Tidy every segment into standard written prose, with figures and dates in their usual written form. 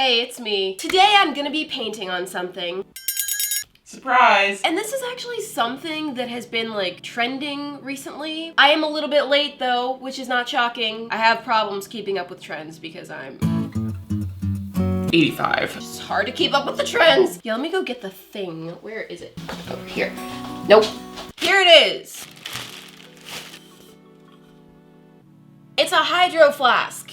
Hey, it's me. Today I'm gonna be painting on something. Surprise! And this is actually something that has been like trending recently. I am a little bit late though, which is not shocking. I have problems keeping up with trends because I'm 85. It's hard to keep up with the trends. Yeah, let me go get the thing. Where is it? Oh, here. Nope. Here it is. It's a hydro flask.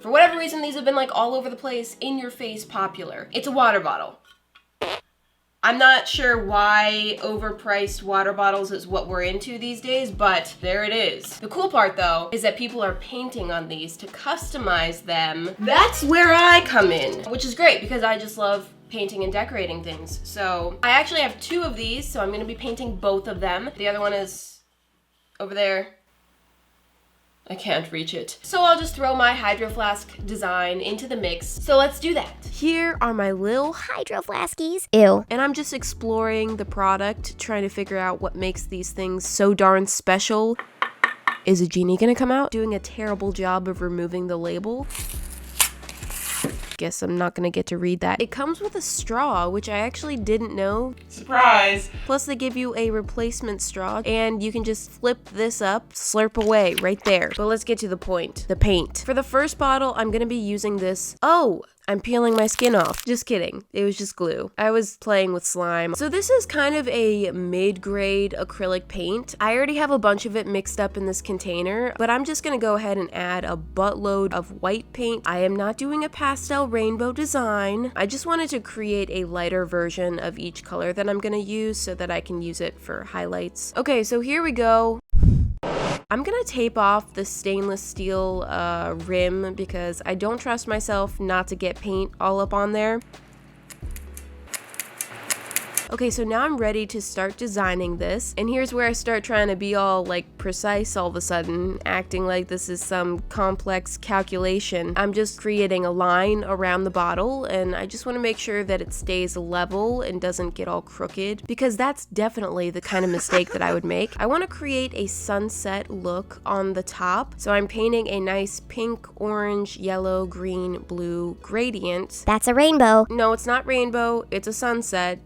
For whatever reason, these have been like all over the place, in your face popular. It's a water bottle. I'm not sure why overpriced water bottles is what we're into these days, but there it is. The cool part though is that people are painting on these to customize them. That's where I come in, which is great because I just love painting and decorating things. So I actually have two of these, so I'm gonna be painting both of them. The other one is over there. I can't reach it. So I'll just throw my hydro flask design into the mix. So let's do that. Here are my little hydro flaskies. Ew. And I'm just exploring the product, trying to figure out what makes these things so darn special. Is a genie gonna come out? Doing a terrible job of removing the label. Guess I'm not gonna get to read that. It comes with a straw, which I actually didn't know. Surprise! Plus they give you a replacement straw and you can just flip this up, slurp away right there. But let's get to the point, the paint. For the first bottle, I'm gonna be using this. Oh, I'm peeling my skin off. Just kidding. It was just glue. I was playing with slime. So this is kind of a mid-grade acrylic paint. I already have a bunch of it mixed up in this container, but I'm just gonna go ahead and add a buttload of white paint. I am not doing a pastel rainbow design. I just wanted to create a lighter version of each color that I'm gonna use so that I can use it for highlights. Okay, so here we go. I'm gonna tape off the stainless steel rim because I don't trust myself not to get paint all up on there. Okay, so now I'm ready to start designing this, and here's where I start trying to be all like precise all of a sudden, acting like this is some complex calculation. I'm just creating a line around the bottle, and I just want to make sure that it stays level and doesn't get all crooked, because that's definitely the kind of mistake that I would make. I want to create a sunset look on the top, so I'm painting a nice pink, orange, yellow, green, blue gradient. That's a rainbow. No, it's not rainbow, it's a sunset.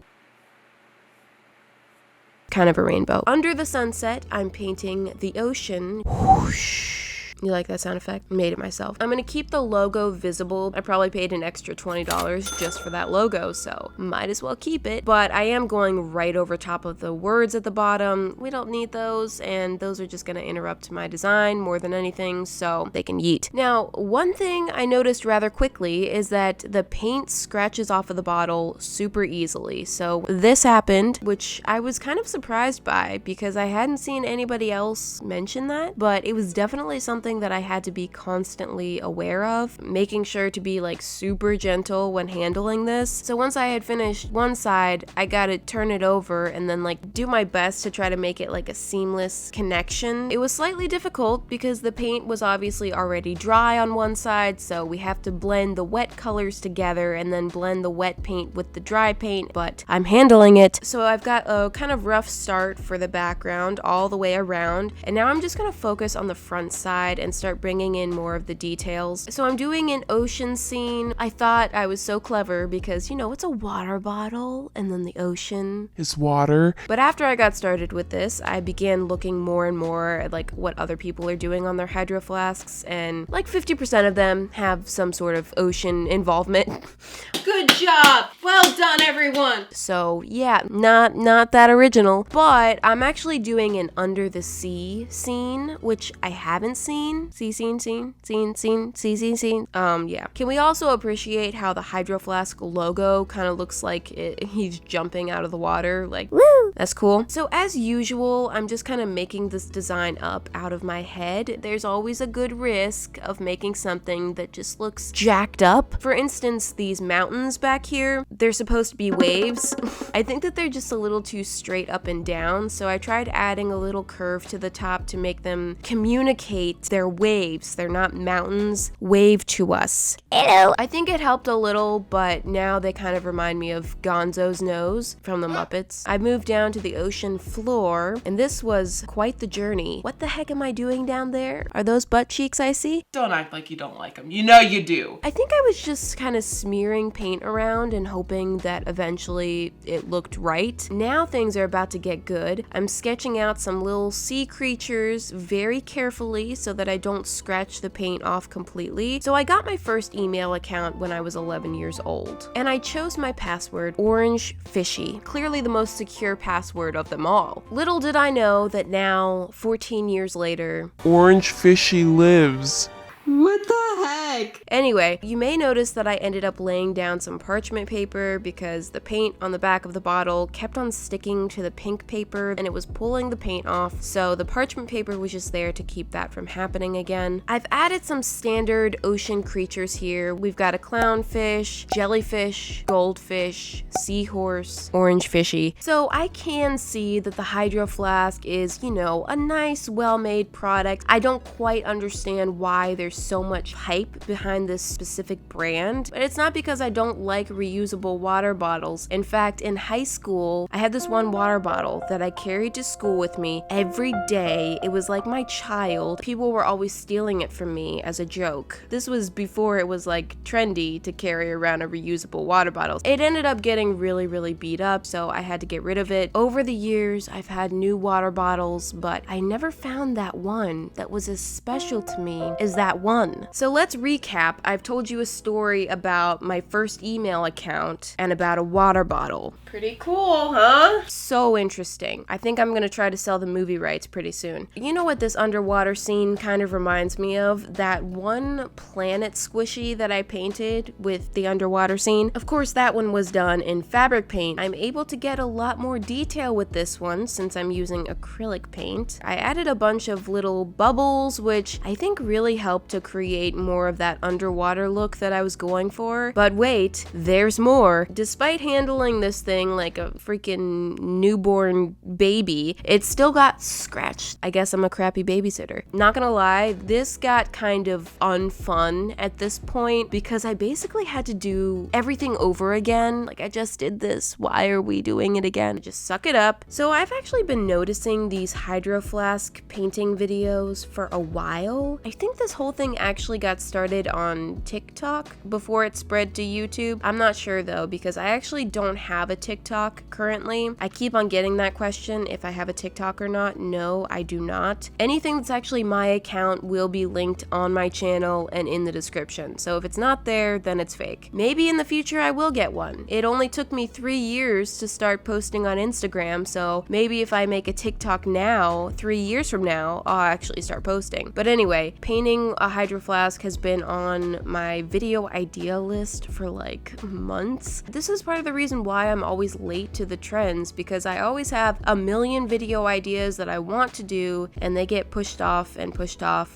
Kind of a rainbow. Under the sunset, I'm painting the ocean. Whoosh. You like that sound effect? Made it myself. I'm gonna keep the logo visible. I probably paid an extra $20 just for that logo, so might as well keep it. But I am going right over top of the words at the bottom. We don't need those, and those are just gonna interrupt my design more than anything, so they can yeet. Now, one thing I noticed rather quickly is that the paint scratches off of the bottle super easily. So this happened, which I was kind of surprised by because I hadn't seen anybody else mention that, but it was definitely something that I had to be constantly aware of, making sure to be like super gentle when handling this. So once I had finished one side, I gotta turn it over and then like do my best to try to make it like a seamless connection. It was slightly difficult because the paint was obviously already dry on one side, so we have to blend the wet colors together and then blend the wet paint with the dry paint, but I'm handling it. So I've got a kind of rough start for the background all the way around, and now I'm just gonna focus on the front side and start bringing in more of the details. So I'm doing an ocean scene. I thought I was so clever because, you know, it's a water bottle and then the ocean Is water. But after I got started with this, I began looking more and more at like what other people are doing on their hydro flasks, and like 50% of them have some sort of ocean involvement. Good job! Well done, everyone! So yeah, not that original, but I'm actually doing an under the sea scene, which I haven't seen. Scene. Yeah. Can we also appreciate how the hydro flask logo kind of looks like he's jumping out of the water? Like, woo! That's cool. So as usual, I'm just kind of making this design up out of my head. There's always a good risk of making something that just looks jacked up. For instance, these mountains back here, they're supposed to be waves. I think that they're just a little too straight up and down, so I tried adding a little curve to the top to make them communicate they're waves. They're not mountains. Wave to us. Hello. I think it helped a little, but now they kind of remind me of Gonzo's nose from the Muppets. I moved down to the ocean floor, and this was quite the journey. What the heck am I doing down there? Are those butt cheeks I see? Don't act like you don't like them. You know you do. I think I was just kind of smearing paint around and hoping that eventually it looked right. Now things are about to get good. I'm sketching out some little sea creatures very carefully so that I don't scratch the paint off completely. So I got my first email account when I was 11 years old, and I chose my password Orange Fishy, clearly the most secure password of them all. Little did I know that now, 14 years later, Orange Fishy lives. What the heck? Anyway, you may notice that I ended up laying down some parchment paper because the paint on the back of the bottle kept on sticking to the pink paper and it was pulling the paint off, so the parchment paper was just there to keep that from happening again. I've added some standard ocean creatures here. We've got a clownfish, jellyfish, goldfish, seahorse, orange fishy. So I can see that the Hydro Flask is, you know, a nice, well-made product. I don't quite understand why there's so much hype behind this specific brand, but it's not because I don't like reusable water bottles. In fact, in high school, I had this one water bottle that I carried to school with me every day. It was like my child. People were always stealing it from me as a joke. This was before it was like trendy to carry around a reusable water bottle. It ended up getting really beat up, so I had to get rid of it. Over the years, I've had new water bottles, but I never found that one that was as special to me as that one. So let's recap. I've told you a story about my first email account and about a water bottle. Pretty cool, huh? So interesting. I think I'm gonna try to sell the movie rights pretty soon. You know what this underwater scene kind of reminds me of? That one planet squishy that I painted with the underwater scene. Of course, that one was done in fabric paint. I'm able to get a lot more detail with this one since I'm using acrylic paint. I added a bunch of little bubbles, which I think really helped to create more of that underwater look that I was going for. But wait, there's more. Despite handling this thing like a freaking newborn baby, it still got scratched. I guess I'm a crappy babysitter. Not gonna lie, this got kind of unfun at this point because I basically had to do everything over again. Like, I just did this. Why are we doing it again? Just suck it up. So I've actually been noticing these Hydro Flask painting videos for a while. I think this whole thing actually got started on TikTok before it spread to YouTube. I'm not sure though, because I actually don't have a TikTok currently. I keep on getting that question if I have a TikTok or not. No, I do not. Anything that's actually my account will be linked on my channel and in the description. So if it's not there, then it's fake. Maybe in the future I will get one. It only took me 3 years to start posting on Instagram, so maybe if I make a TikTok now, 3 years from now, I'll actually start posting. But anyway, painting a Hydro Flask has been on my video idea list for like months. This is part of the reason why I'm always late to the trends, because I always have a million video ideas that I want to do and they get pushed off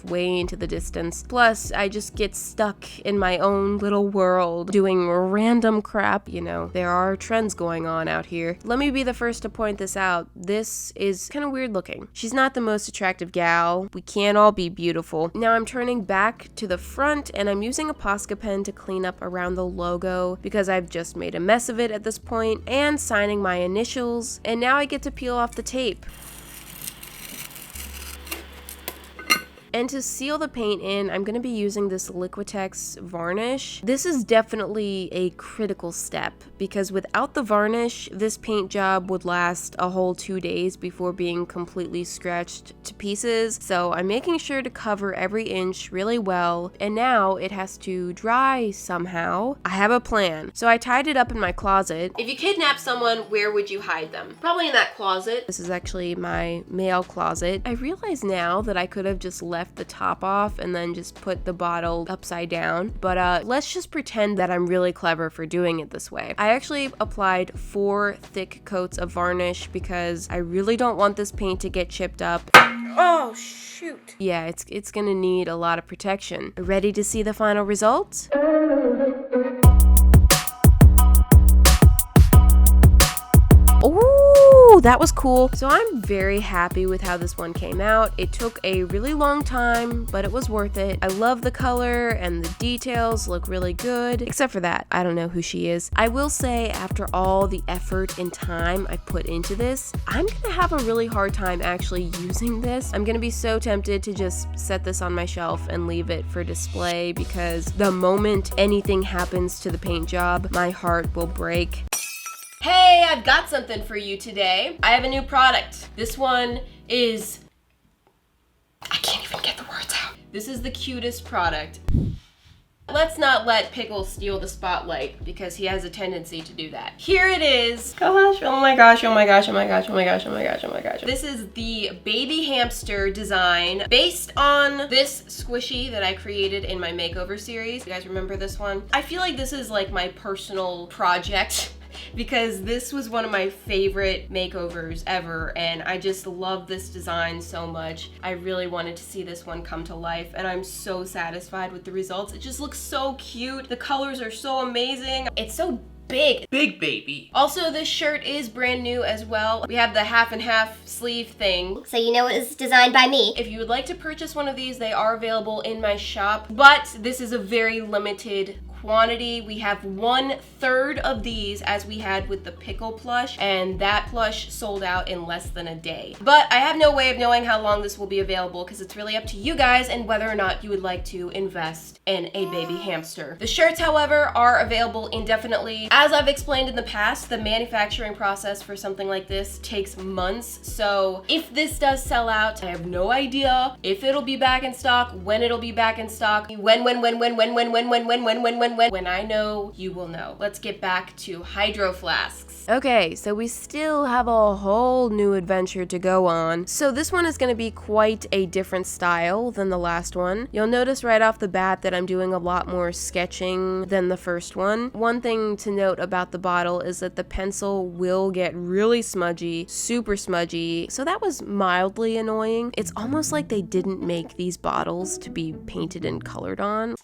way into the distance. Plus, I just get stuck in my own little world doing random crap. You know, there are trends going on out here. Let me be the first to point this out. This is kind of weird looking. She's not the most attractive gal. We can't all be beautiful. Now I'm turning back to the front and I'm using a Posca pen to clean up around the logo because I've just made a mess of it at this point, and signing my initials, and now I get to peel off the tape. And to seal the paint in, I'm going to be using this Liquitex varnish. This is definitely a critical step because without the varnish, this paint job would last a whole 2 days before being completely scratched to pieces. So I'm making sure to cover every inch really well, and now it has to dry somehow. I have a plan. So I tied it up in my closet. If you kidnap someone, where would you hide them? Probably in that closet. This is actually my mail closet. I realize now that I could have just left the top off and then just put the bottle upside down, but let's just pretend that I'm really clever for doing it this way. I actually applied 4 thick coats of varnish because I really don't want this paint to get chipped up. Oh shoot. Yeah, it's gonna need a lot of protection. Ready to see the final result? that was cool. So I'm very happy with how this one came out. It took a really long time, but it was worth it. I love the color and the details look really good, except for that. I don't know who she is. I will say, after all the effort and time I put into this, I'm gonna have a really hard time actually using this. I'm gonna be so tempted to just set this on my shelf and leave it for display, because the moment anything happens to the paint job, my heart will break. Hey, I've got something for you today. I have a new product. This one is... I can't even get the words out. This is the cutest product. Let's not let Pickle steal the spotlight, because he has a tendency to do that. Here it is. Gosh, oh my gosh, oh my gosh, oh my gosh, oh my gosh, oh my gosh, oh my gosh. This is the baby hamster design based on this squishy that I created in my makeover series. You guys remember this one? I feel like this is like my personal project, because this was one of my favorite makeovers ever, and I just love this design so much. I really wanted to see this one come to life, and I'm so satisfied with the results. It just looks so cute. The colors are so amazing. It's so big. Big baby. Also, this shirt is brand new as well. We have the half and half sleeve thing. So you know it was designed by me. If you would like to purchase one of these, they are available in my shop, but this is a very limited quantity. We have 1/3 of these, as we had with the Pickle plush, and that plush sold out in less than a day. But I have no way of knowing how long this will be available, because it's really up to you guys and whether or not you would like to invest in a baby hamster. The shirts, however, are available indefinitely. As I've explained in the past, the manufacturing process for something like this takes months, so if this does sell out, I have no idea if it'll be back in stock, when it'll be back in stock, when I know, you will know. Let's get back to Hydro Flasks. Okay, so we still have a whole new adventure to go on. So this one is going to be quite a different style than the last one. You'll notice right off the bat that I'm doing a lot more sketching than the first one. One thing to note about the bottle is that the pencil will get really smudgy, super smudgy, so that was mildly annoying. It's almost like they didn't make these bottles to be painted and colored on.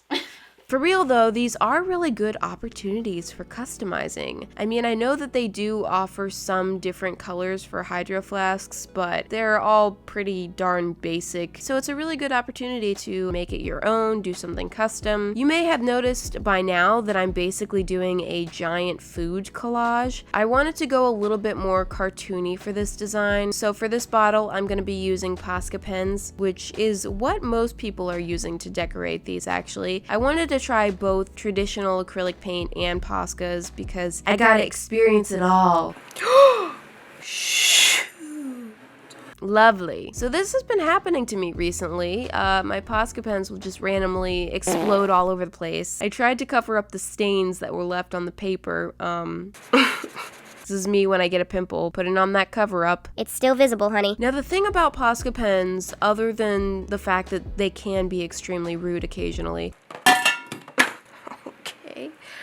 For real though, these are really good opportunities for customizing. I mean, I know that they do offer some different colors for Hydro Flasks, but they're all pretty darn basic, so it's a really good opportunity to make it your own, do something custom. You may have noticed by now that I'm basically doing a giant food collage. I wanted to go a little bit more cartoony for this design, so for this bottle, I'm going to be using Posca pens, which is what most people are using to decorate these actually. I wanted to try both traditional acrylic paint and Poscas because I gotta experience it all. Lovely. So this has been happening to me recently. My Posca pens will just randomly explode all over the place. I tried to cover up the stains that were left on the paper. This is me when I get a pimple, putting on that cover up. It's still visible, honey. Now the thing about Posca pens, other than the fact that they can be extremely rude occasionally,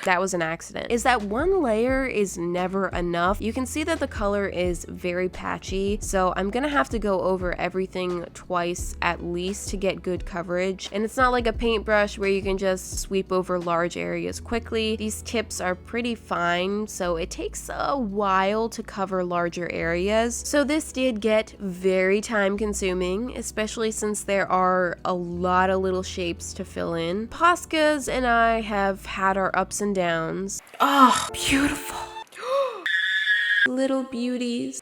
that was an accident, is that one layer is never enough. You can see that the color is very patchy, so I'm gonna have to go over everything twice at least to get good coverage. And it's not like a paintbrush where you can just sweep over large areas quickly. These tips are pretty fine, so it takes a while to cover larger areas. So this did get very time consuming, especially since there are a lot of little shapes to fill in. Poscas and I have had our ups and downs. Oh, beautiful. Little beauties.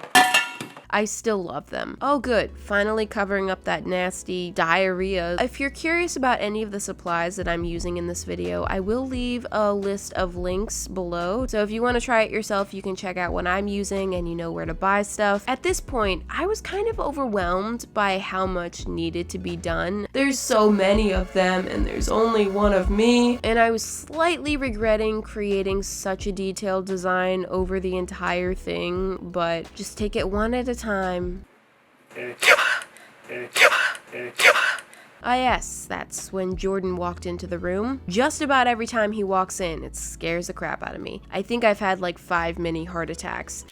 I still love them. Oh good, finally covering up that nasty diarrhea. If you're curious about any of the supplies that I'm using in this video, I will leave a list of links below. So if you want to try it yourself, you can check out what I'm using and you know where to buy stuff. At this point, I was kind of overwhelmed by how much needed to be done. There's so many of them and there's only one of me. And I was slightly regretting creating such a detailed design over the entire thing, but just take it one at a time. Ah yes, that's when Jordan walked into the room. Just about every time he walks in, it scares the crap out of me. I think I've had like 5 mini heart attacks.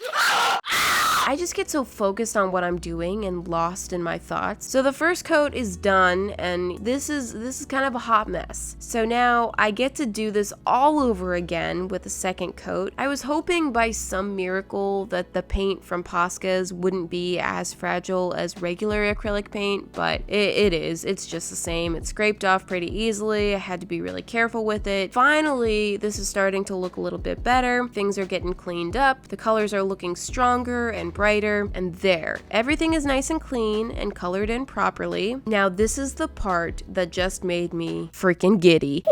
I just get so focused on what I'm doing and lost in my thoughts. So the first coat is done, and this is kind of a hot mess. So now I get to do this all over again with a second coat. I was hoping by some miracle that the paint from Posca's wouldn't be as fragile as regular acrylic paint, but it is. It's just the same. It scraped off pretty easily. I had to be really careful with it. Finally, this is starting to look a little bit better. Things are getting cleaned up. The colors are looking stronger and brighter, and there. Everything is nice and clean and colored in properly. Now, this is the part that just made me freaking giddy.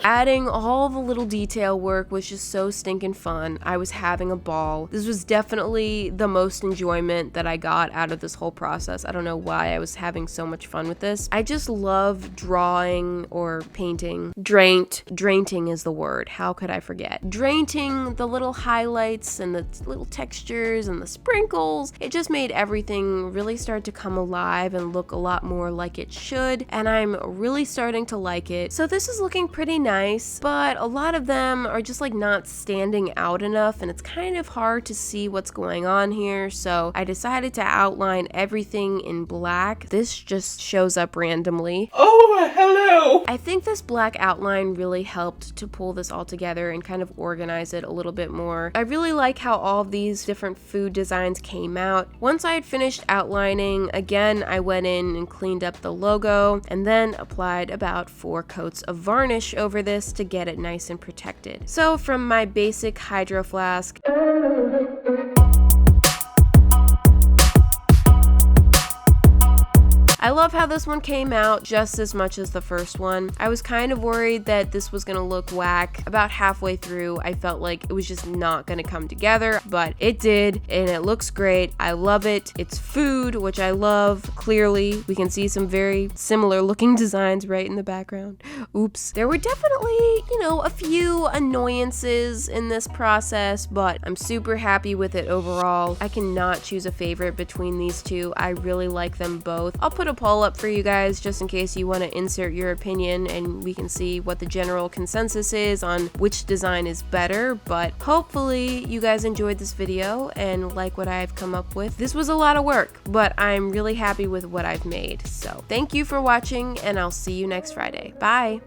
Adding all the little detail work was just so stinking fun. I was having a ball. This was definitely the most enjoyment that I got out of this whole process. I don't know why I was having so much fun with this. I just love drawing or painting. Drainting is the word. How could I forget? Drainting the little highlights and the little textures and the sprinkles. It just made everything really start to come alive and look a lot more like it should. And I'm really starting to like it. So this is looking pretty nice, but a lot of them are just like not standing out enough, and it's kind of hard to see what's going on here. So I decided to outline everything in black. This just shows up randomly. Oh, hello. I think this black outline really helped to pull this all together and kind of organize it a little bit more. I really like how all of these different food designs came out. Once I had finished outlining, again, I went in and cleaned up the logo and then applied about 4 coats of varnish over this to get it nice and protected. So from my basic hydro flask, I love how this one came out just as much as the first one. I was kind of worried that this was gonna look whack. About halfway through, I felt like it was just not gonna come together, but it did, and it looks great. I love it. It's food, which I love. Clearly, we can see some very similar looking designs right in the background. Oops. There were definitely, a few annoyances in this process, but I'm super happy with it overall. I cannot choose a favorite between these two. I really like them both. I'll put a poll up for you guys just in case you want to insert your opinion and we can see what the general consensus is on which design is better. But hopefully you guys enjoyed this video and like what I've come up with. This was a lot of work, but I'm really happy with what I've made. So thank you for watching, and I'll see you next Friday. Bye.